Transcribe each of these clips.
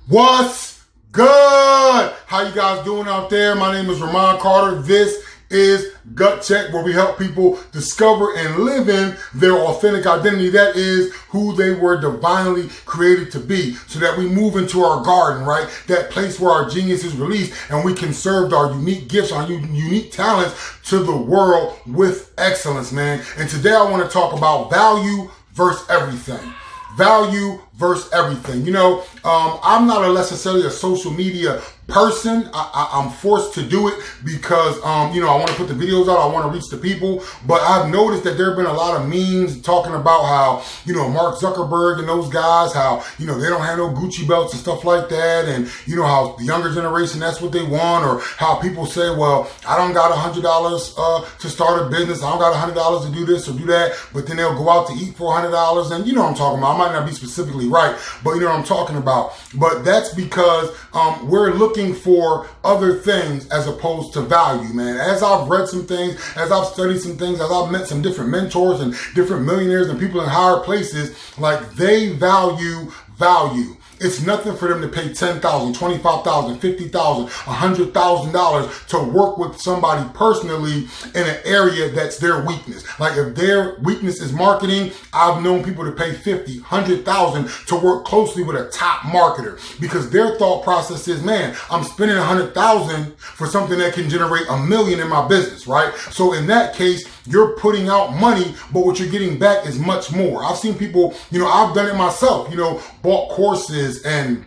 What's good? How you guys doing out there? My name is Ramon Carter. This is Gut Check, where we help people discover and live in their authentic identity. That is who they were divinely created to be, so that we move into our garden, right? That place where our genius is released and we can serve our unique gifts, our unique talents to the world with excellence, man. And today I want to talk about value versus everything. Value versus everything. I'm not necessarily a social media person. I'm forced to do it because, I want to put the videos out. I want to reach the people. But I've noticed that there have been a lot of memes talking about how, Mark Zuckerberg and those guys, how, they don't have no Gucci belts and stuff like that. And, how the younger generation, that's what they want. Or how people say, well, I don't got $100 to start a business. I don't got $100 to do this or do that. But then they'll go out to eat for $100. And you know what I'm talking about. I might not be specifically right, but you know what I'm talking about. But that's because we're looking for other things as opposed to value, man. As I've read some things, as I've studied some things, as I've met some different mentors and different millionaires and people in higher places, like they value value. It's nothing for them to pay $10,000, $25,000, $50,000, $100,000 to work with somebody personally in an area that's their weakness. Like if their weakness is marketing, I've known people to pay $50,000, $100,000 to work closely with a top marketer, because their thought process is, man, I'm spending $100,000 for something that can generate $1 million in my business, right? So in that case, you're putting out money, but what you're getting back is much more. I've seen people, I've done it myself, bought courses and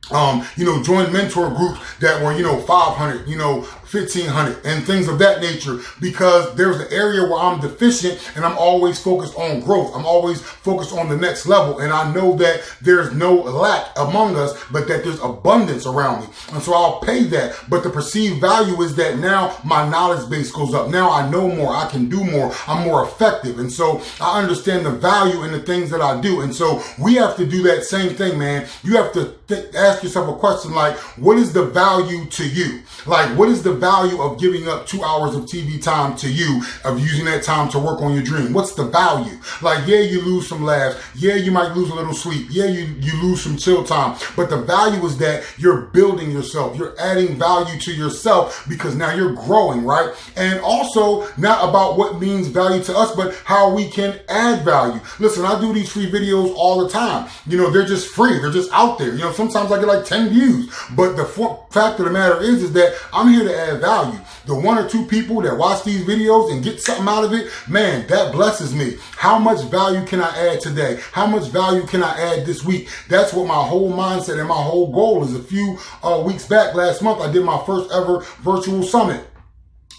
joined mentor groups that were, 500, 1,500 and things of that nature, because there's an area where I'm deficient and I'm always focused on growth. I'm always focused on the next level. And I know that there's no lack among us, but that there's abundance around me. And so I'll pay that. But the perceived value is that now my knowledge base goes up. Now I know more. I can do more. I'm more effective. And so I understand the value in the things that I do. And so we have to do that same thing, man. You have to ask yourself a question like, what is the value to you? Like, what is the value of giving up 2 hours of TV time to you, of using that time to work on your dream? What's the value? Like, yeah, you lose some laughs. Yeah, you might lose a little sleep. Yeah, you lose some chill time. But the value is that you're building yourself. You're adding value to yourself because now you're growing, right? And also not about what means value to us, but how we can add value. Listen, I do these free videos all the time. They're just free. They're just out there. Sometimes I get like 10 views. But the fact of the matter is that I'm here to add value. The 1 or 2 people that watch these videos and get something out of it, man, that blesses me. How much value can I add today? How much value can I add this week? That's what my whole mindset and my whole goal is. A few weeks back, last month, I did my first ever virtual summit.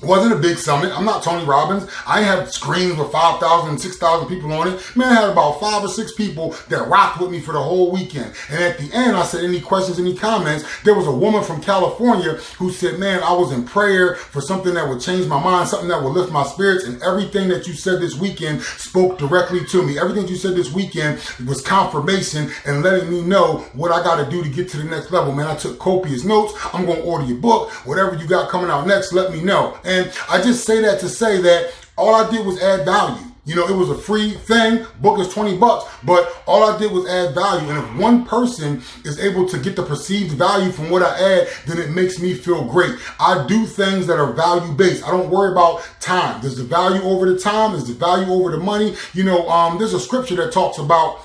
It wasn't a big summit. I'm not Tony Robbins. I didn't have screens with 5,000 and 6,000 people on it. Man, I had about 5 or 6 people that rocked with me for the whole weekend. And at the end, I said, any questions, any comments? There was a woman from California who said, man, I was in prayer for something that would change my mind, something that would lift my spirits. And everything that you said this weekend spoke directly to me. Everything you said this weekend was confirmation and letting me know what I got to do to get to the next level. Man, I took copious notes. I'm going to order your book. Whatever you got coming out next, let me know. And I just say that to say that all I did was add value. It was a free thing. Book is $20, but all I did was add value. And if one person is able to get the perceived value from what I add, then it makes me feel great. I do things that are value based. I don't worry about time. There's the value over the time. There's the value over the money. There's a scripture that talks about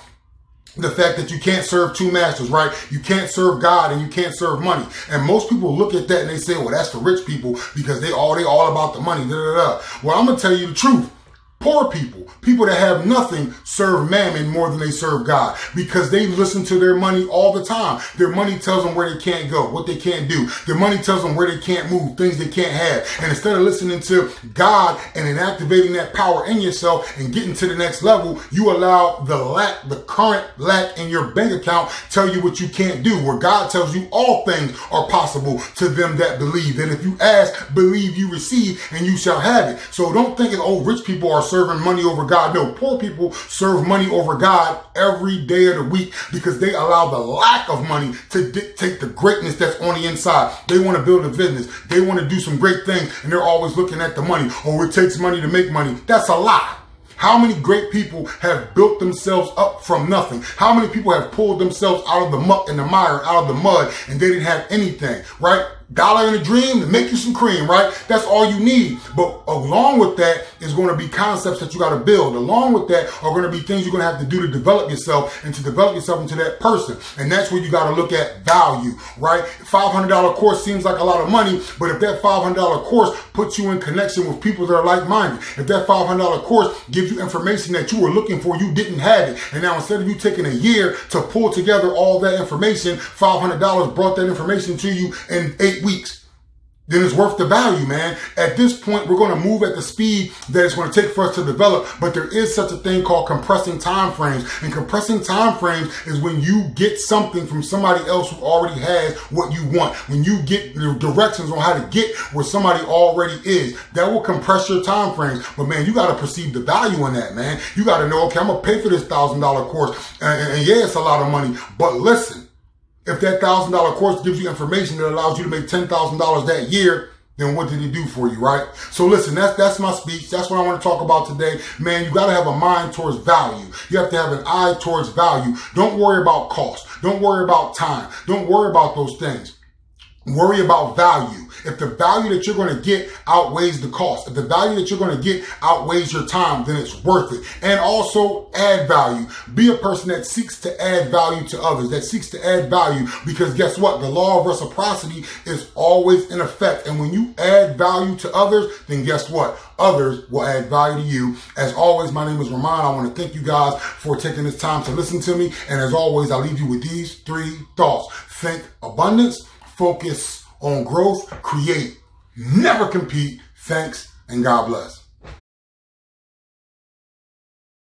the fact that you can't serve 2 masters, right? You can't serve God and you can't serve money. And most people look at that and they say, well, that's for rich people because they all about the money. Well, I'm going to tell you the truth. Poor people, people that have nothing, serve mammon more than they serve God, because they listen to their money all the time. Their money tells them where they can't go, what they can't do. Their money tells them where they can't move, things they can't have. And instead of listening to God and then activating that power in yourself and getting to the next level, you allow the current lack in your bank account tell you what you can't do, where God tells you all things are possible to them that believe. That if you ask, believe, you receive, and you shall have it. So don't think, rich people are serving money over God. No, poor people serve money over God every day of the week because they allow the lack of money to dictate the greatness that's on the inside. They want to build a business. They want to do some great things, and they're always looking at the money. Oh, it takes money to make money. That's a lie. How many great people have built themselves up from nothing? How many people have pulled themselves out of the muck and the mire, out of the mud, and they didn't have anything, right? Dollar in a dream to make you some cream, right? That's all you need. But along with that is going to be concepts that you got to build. Along with that are going to be things you're going to have to do to develop yourself and to develop yourself into that person. And that's where you got to look at value, right? $500 course seems like a lot of money, but if that $500 course puts you in connection with people that are like-minded, if that $500 course gives you information that you were looking for, you didn't have it. And now instead of you taking a year to pull together all that information, $500 brought that information to you in 8 weeks, then it's worth the value, man. At this point, we're going to move at the speed that it's going to take for us to develop, but there is such a thing called compressing time frames. And compressing time frames is when you get something from somebody else who already has what you want. When you get the directions on how to get where somebody already is, that will compress your time frames. But man, you got to perceive the value in that, man. You got to know, okay, I'm going to pay for this $1,000 course. And yeah, it's a lot of money, but listen, if that $1,000 course gives you information that allows you to make $10,000 that year, then what did it do for you, right? So listen, that's my speech. That's what I want to talk about today. Man, you got to have a mind towards value. You have to have an eye towards value. Don't worry about cost. Don't worry about time. Don't worry about those things. Worry about value. If the value that you're going to get outweighs the cost, if the value that you're going to get outweighs your time, then it's worth it. And also add value. Be a person that seeks to add value to others, that seeks to add value, because guess what? The law of reciprocity is always in effect. And when you add value to others, then guess what? Others will add value to you. As always, my name is Ramon. I want to thank you guys for taking this time to listen to me. And as always, I leave you with these 3 thoughts. Think abundance. Focus on growth, create, never compete. Thanks, and God bless.